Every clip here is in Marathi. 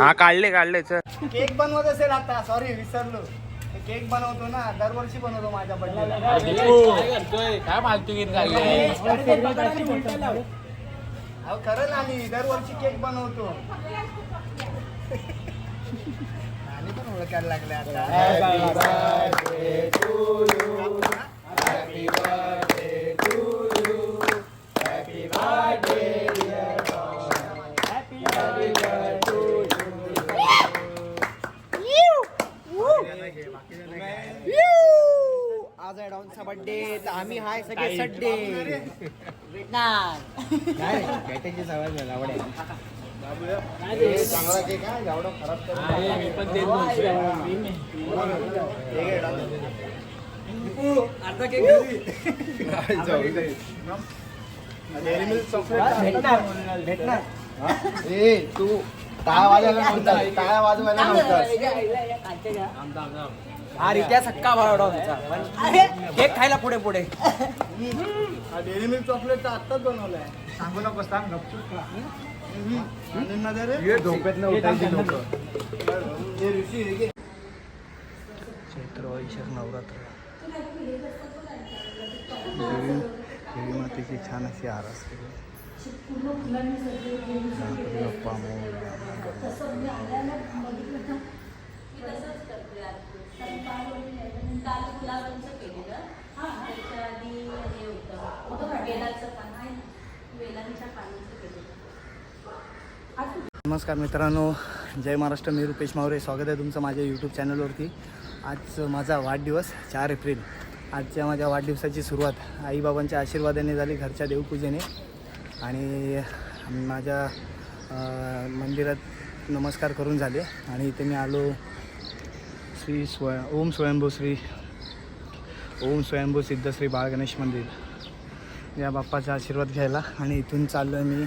हा काढले चल. केक बनवत असेल आता. सॉरी विसरलो. केक बनवतो ना, दरवर्षी बनवतो माझ्या बर्थडेला. काय फालतूगिरी चालली. अहो खरं ना, मी दरवर्षी केक बनवतो. आणि पण ओळखायला लागले आता. आज आहे डॉनचा बर्थडे, तर आम्ही हाय सगळे सड्डे. भेटायची सवय झाली. आवडे चांगला केक आहे, एवढा खराब अर्धा केक भेटणार. ए तू टाळ्या वाजवायला नव्हता, टाळ्या वाजवायला नव्हतास. हा रित्या सक्का भावडा केक खायला पुढे पुढे. डेअरी मिल्क चॉकलेट तर आत्ताच बनवलाय. सांगू नकोस, सांग गपचूप खा. झोपेत न उठायची लोक. चैत्र वैशाख नवरात्र देवी मातेची छान अशी आरास केली. गप्पा नमस्कार मित्रांनो, जय महाराष्ट्र. मी रुपेश मावरे. स्वागत आहे तुमचं माझ्या यूट्यूब चॅनलवरती. आज माझा वाढदिवस 4 एप्रिल. आजच्या माझ्या वाढदिवसाची सुरुवात आईबाबांच्या आशीर्वादाने झाली, घरच्या देवपूजेने. आणि माझ्या मंदिरात नमस्कार करून झाले. आणि इथे मी आलो ओम स्वयंभू सिद्धश्री बाळ गणेश मंदिर या बाप्पाचा आशीर्वाद घ्यायला. आणि इथून चाललो आहे मी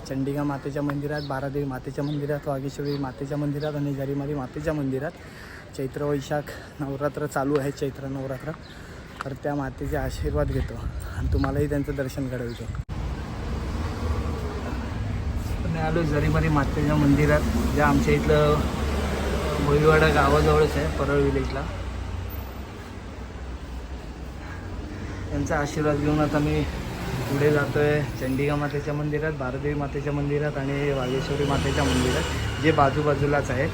चंडिका मातेच्या मंदिरात, बारादेवी मातेच्या मंदिरात, वागेश्वरी मातेच्या मंदिरात आणि जरीमारी मातेच्या मंदिरात. चैत्र वैशाख नवरात्र चालू आहे, चैत्र नवरात्र. तर त्या मातेचे आशीर्वाद घेतो आणि तुम्हालाही त्यांचं दर्शन घडवतो. मी आलो जरीमारी मातेच्या मंदिरात, ज्या आमच्या इथलं भोईवाडा गावाजवळच आहे, परळ विलेजला. त्यांचा आशीर्वाद घेऊन आता मी पुढे जातो आहे चंडिका मातेच्या मंदिरात, बारादेवी मातेच्या मंदिरात आणि वागेश्वरी मातेच्या मंदिरात, जे बाजूबाजूलाच आहेत.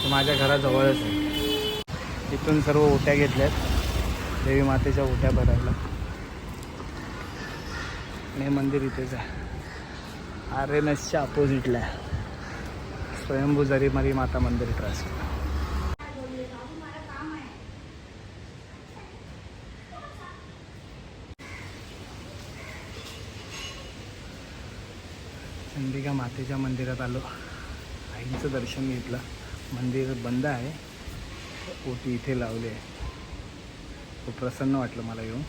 माझ्या घराजवळच आहे. इथून सर्व ओट्या घेतल्यात देवी मातेच्या ओट्या भरायला. आणि हे मंदिर इथेच आहे, RNSच्या अपोजिटला आहे, स्वयंभू जरीमारी माता मंदिर ट्रस्ट. चंडिका मातेच्या मंदिरात आलो, आईचं दर्शन घेतलं. मंदिर बंद आहे, ओटी इथे लावली आहे. खूप प्रसन्न वाटलं मला येऊन.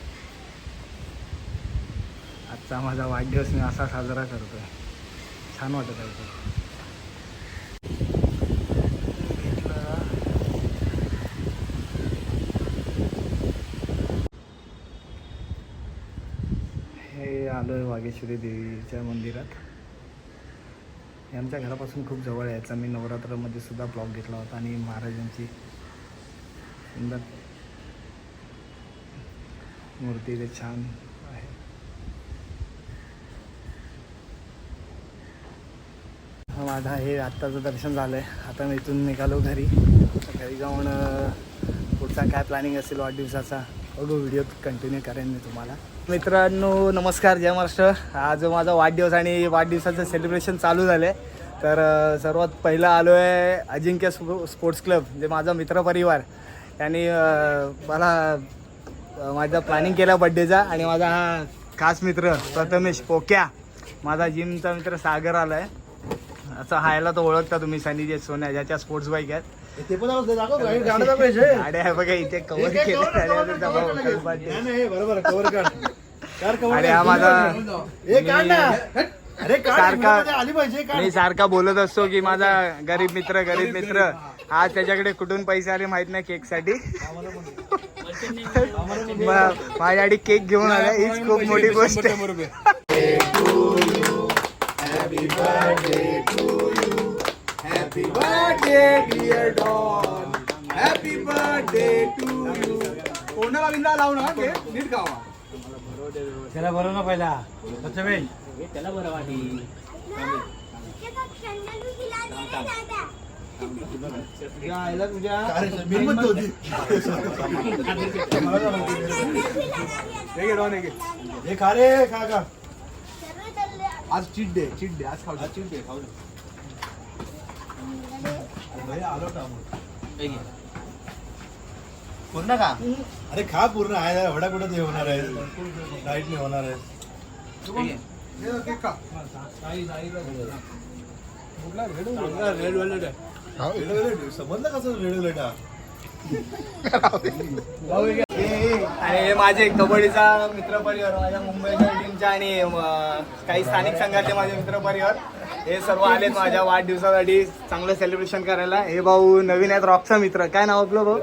आजचा माझा वाढदिवस मी असा साजरा करतो आहे, छान वाटत आहे. हे आलो आहे वागेश्वरी देवीच्या मंदिरात. हे आमच्या घरापासून खूप जवळ आहे. याचा मी नवरात्रामध्ये सुद्धा ब्लॉग घेतला होता. आणि महाराजांची सुंदर मूर्ती इथे छान आहे. माझा हे आत्ताचं दर्शन झालं आहे. आता मी इथून निघालो घरी. घरी जाऊन पुढचा काय प्लॅनिंग असेल वाढदिवसाचा बघू, व्हिडिओ कंटिन्यू करेन मी तुम्हाला. मित्रांनो नमस्कार, जय महाराष्ट्र. आज माझा वाढदिवस आणि वाढदिवसाचं सेलिब्रेशन चालू झालं आहे. तर सर्वात पहिलं आलो आहे अजिंक्य स्पोर्ट्स क्लब, जे माझा मित्रपरिवार. यांनी मला माझा प्लॅनिंग केला बड्डेचा. आणि माझा हा खास मित्र प्रथमेश पोक्या, माझा जिमचा मित्र सागर आला आहे. असं हायला तो ओळखता तुम्ही, सनी जे सोन्या, ज्याच्या स्पोर्ट्स बाईक आहेत. गाड्या आहे बघा इथे कव्हर केले. आणि हा माझा मी सारखा बोलत असतो की माझा गरीब मित्र. आज त्याच्याकडे कुठून पैसे आले माहित नाही केकसाठी. माझ्यासाठी केक घेऊन आला, हीच खूप मोठी गोष्ट आहे. Happy birthday dear Don, happy birthday to you. कोणाला बिंदा लावू ना के नीट गावा. त्याला बरं ना पहिला त्याला बरं वाटली. आईला तुझ्या हे खा रे खा का आज चीट डे आज खाऊ आलो का पूर्ण का? अरे खा पूर्ण आहे एवढा कुठं ते होणार आहे डाईट नाही होणार आहे समजलं कसं रेड आणि हे माझे कबड्डीचा मित्र परिवार, माझ्या मुंबईच्या टीमच्या आणि काही स्थानिक संघातले माझे मित्र परिवार हे सर्व आलेत माझ्या वाढदिवसासाठी चांगलं सेलिब्रेशन करायला. हे भाऊ नवीन आहेत, रॉकचा मित्र. काय नाव आपलं भाऊ?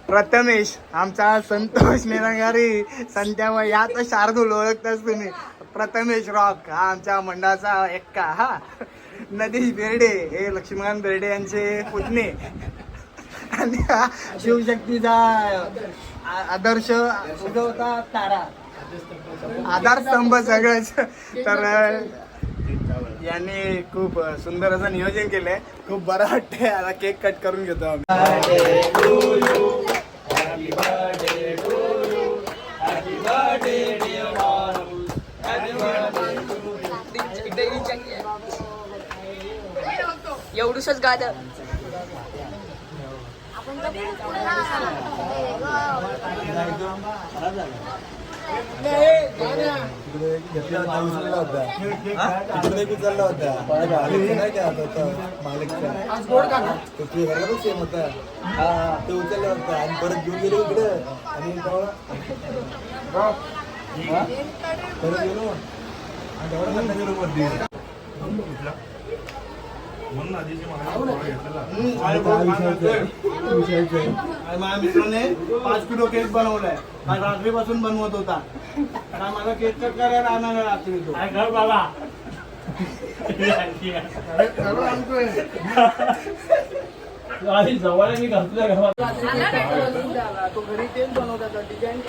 प्रथमेश. आमचा संतोष निरंगारी, संत्याबाई, या तर शार्दूल ओळखताच तुम्ही. प्रथमेश रॉक हा आमच्या मंडळाचा एक्का. हा नदीश बेर्डे हे लक्ष्मीकांत बेर्डे यांचे पुतणे. आणि हा शिवशक्तीचा आदर्श उगवता तारा, आधारस्तंभ सगळंच. तर यांनी खूप सुंदर असं नियोजन केलंय. खूप बरं वाटतंय. आता केक कट करून घेतो आम्ही. एवढूसच गाणं उचलला होता मालिकचा सेम होता तो उचलला होता आणि परत घेऊन गेलो इकडे आणि परत गेलो आणि गेलो वरती म्हणून आधीची माझ्या मित्राने 5 किलो केक बनवलाय. काल रात्रीपासून बनवत होता. काय माझा केक कट करायला आणणार रात्री तो. बाबा जवळ मी घातलं घरात. तो घरी तेच बनवतात डिझाईन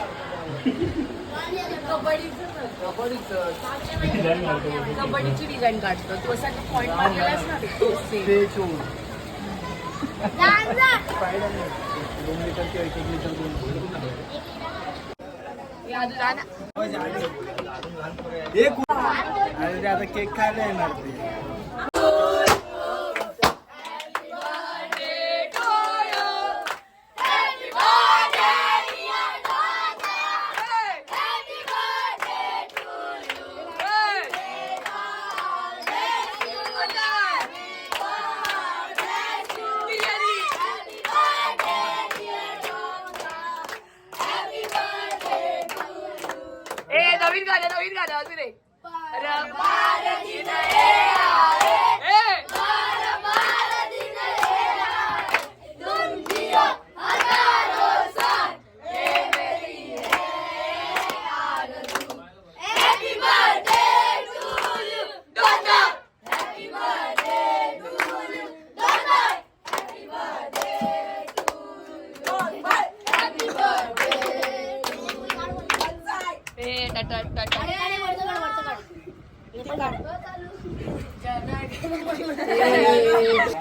कबड्डीची डिझाईन काढतो. तू असा पॉइंट मारलेलास ना ते शोध 2 लिटर किंवा 1 लिटर अरे आता केक खायला येणार ते. नवीन गाणं अजून एक.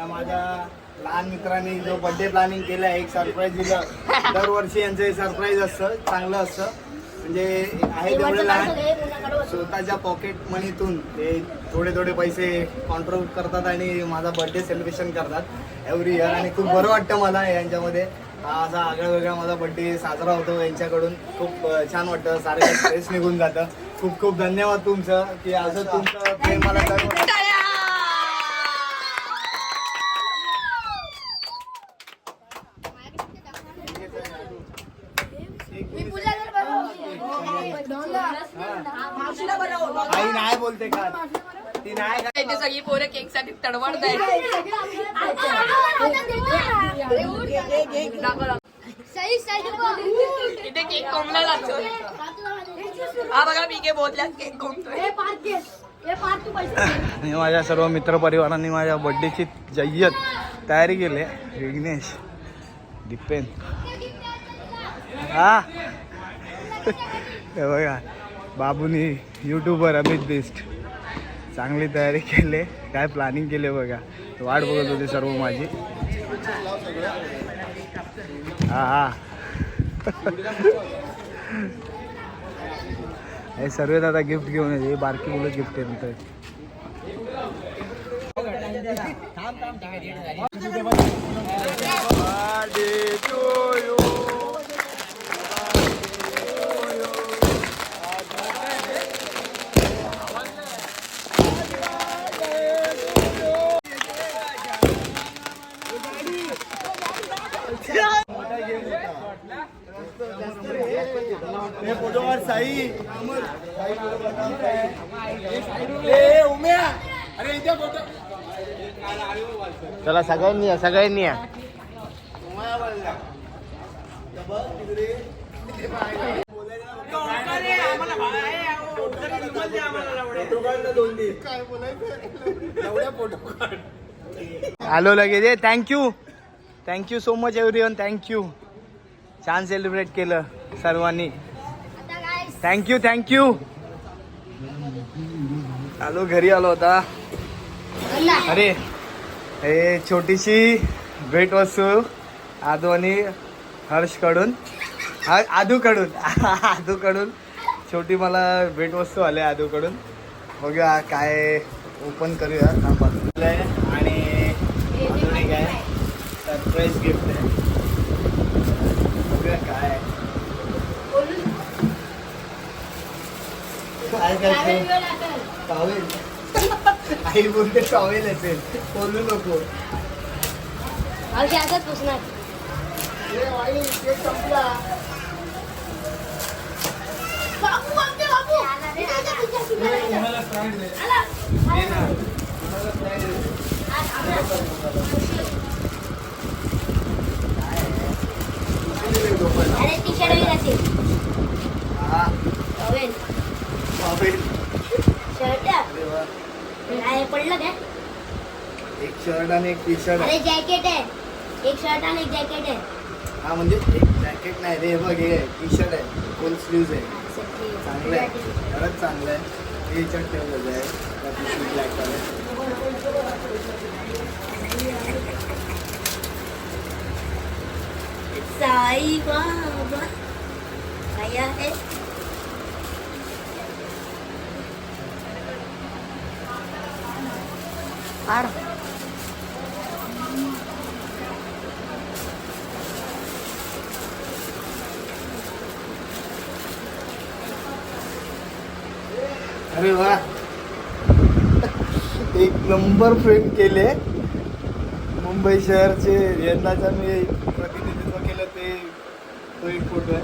माझ्या लहान मित्रांनी जो बर्थडे प्लॅनिंग केलाय, एक सरप्राईज दिलं. दरवर्षी यांचं सरप्राईज असतं, चांगलं असतं. म्हणजे आहे तेवढे लहान स्वतःच्या पॉकेट मनीतून ते थोडे थोडे पैसे कॉन्ट्रीब्यूट करतात आणि माझा बर्थडे सेलिब्रेशन करतात एव्हरी इयर. आणि खूप बरं वाटतं मला यांच्यामध्ये. हा असा आगळा वेगळा माझा बर्थडे साजरा होतो यांच्याकडून. खूप छान वाटतं. सारे स्ट्रेस निघून जातं. खूप खूप धन्यवाद तुमचं की असं तुमचं प्रेम मला दरवर्षी. आई नाही बोलते का ती नाही. सगळी पोरं केक साठी तडवडत आहेत. इथे केक कोंबला जातो. हा बघा मी के बोलल्या केक कोंबतोय. हे फार तू पैसे दे. आणि माझ्या सर्व मित्रपरिवारांनी माझ्या बड्डेची जय्यत तयारी केली आहे. विघ्नेश, दीपेन, हा हे बघा बाबूनी यूट्यूबर अमित बेस्ट चांगली तयारी केली. काय प्लॅनिंग केले बघा. वाट बघत होती सर्व माझी. हा हा हे सर्व दादा गिफ्ट घेऊन येते. बारकी मुलं गिफ्ट येत. चला सगळ्यांनी या, सगळ्यांनी या. आलो लगेच. Thank you so much everyone. Thank you. छान सेलिब्रेट केलं सर्वांनी. थँक्यू. आलो घरी आलो होता. अरे हे छोटीशी भेटवस्तू आदू आणि हर्षकडून आदूकडून छोटी मला भेटवस्तू आले आदूकडून. बघूया काय ओपन करूया. आणि अजून एक आहे सरप्राईज गिफ्ट आहे. बघूया काय टॉवेल. आई बोलते टॉवेल असेल. बोलू नको. संपला. पडलं काय? एक शर्ट आणि एक टी शर्ट. अरे जॅकेट आहे. एक शर्ट आणि एक जॅकेट आहे. हा म्हणजे एक जॅकेट नाही रे. बघ हे टी शर्ट आहे. फुल स्लीव्ज आहे. चांगलं आहे. खरंच चांगलं आहे. हे याच्यात ठेवलेलं आहे. Black colour. साई बाबा काय आहे? अरे वा. एक नंबर फ्रेम केले. मुंबई शहरचे यंदाचा मी प्रतिनिधित्व केलं तो एक फोटो आहे.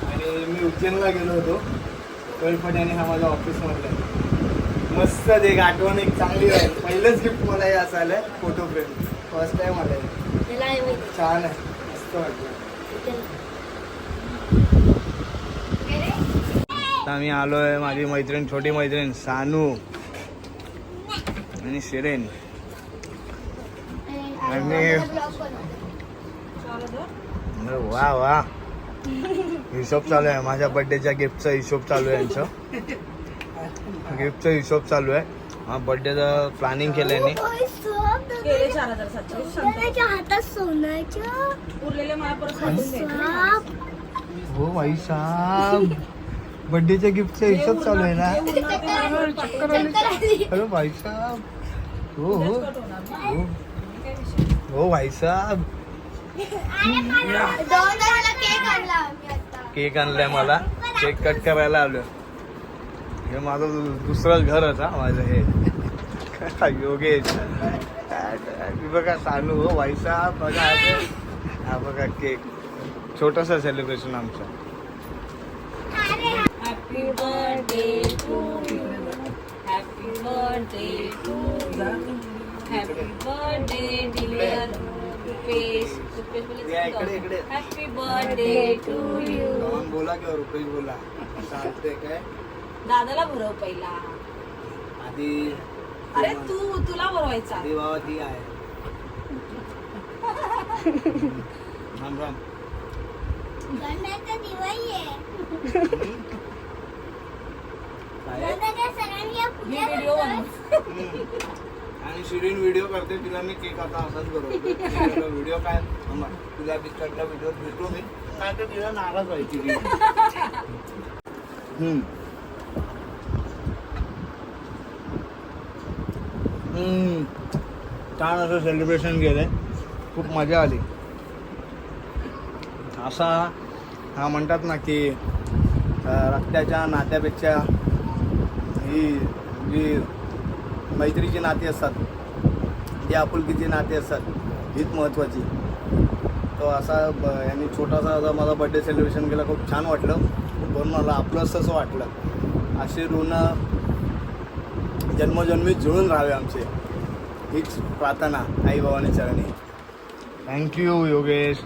आणि मी उज्जैनला गेलो होतो. कळपट्याने हा माझा ऑफिसमधला आहे. मस्त एक आठवण एक चांगली आहे. पहिलंच गिफ्ट मला हे असं आलं फोटो फ्रेम. फर्स्ट टाइम आलं आहे. छान आहे. मस्त वाटलं. आता मी आलो आहे. माझी मैत्रीण छोटी मैत्रीण सानू आणि शिरेन आणि वा वा हिशोब चालू आहे. माझ्या बड्डेच्या गिफ्टचा हिशोब चालू आहे. यांचं गिफ्टचा हिशोब चालू आहे. हा बड्डेचं प्लॅनिंग केलं यांनी. हातात सोन्याच्या उरलेल्या हो भाई साहब बड्डेच्या गिफ्टचा हिशोब चालू आहे ना. अरे भाई साहब. हो हो हो भाई साहब. केक आणलाय मला. केक कट करायला आलो. हे माझं दुसरं घर होता माझं. हे योगेश बघा सानू. हो भाई साहब बघा. हा बघा केक. छोटंसं सेलिब्रेशन आमचं. Happy birthday to you. Happy birthday to you. Happy birthday dear Rupesh. Happy birthday to you. बोला किंवा रुपेश बोला. चालते काय. दादाला भरव पहिला. ती अरे तुला बरवायचा ती बाबा ती आहे. राम राम. व्हिडिओ आणि शिरीन व्हिडिओ करते तिला मी केक आता असाच बरोबर व्हिडिओ काय तुला बिस्कटला व्हिडिओ भेटलो मी काय तर तिला नाराज व्हायची ती. छान असं सेलिब्रेशन केलंय. खूप मजा आली. असा हा म्हणतात ना की रक्ताच्या नात्यापेक्षा ही जी मैत्रीची नाती असतात, जी आपुलकीची नाती असतात हीच महत्त्वाची. तो असा यांनी छोटासा असा माझा बड्डे सेलिब्रेशन केला. खूप छान वाटलं. पण मला आपलंच असं वाटलं. असे ऋण जन्मोजन्मी जुळून राहावे आमचे, हीच प्रार्थना आई बाबांनी चरणी. थँक्यू योगेश.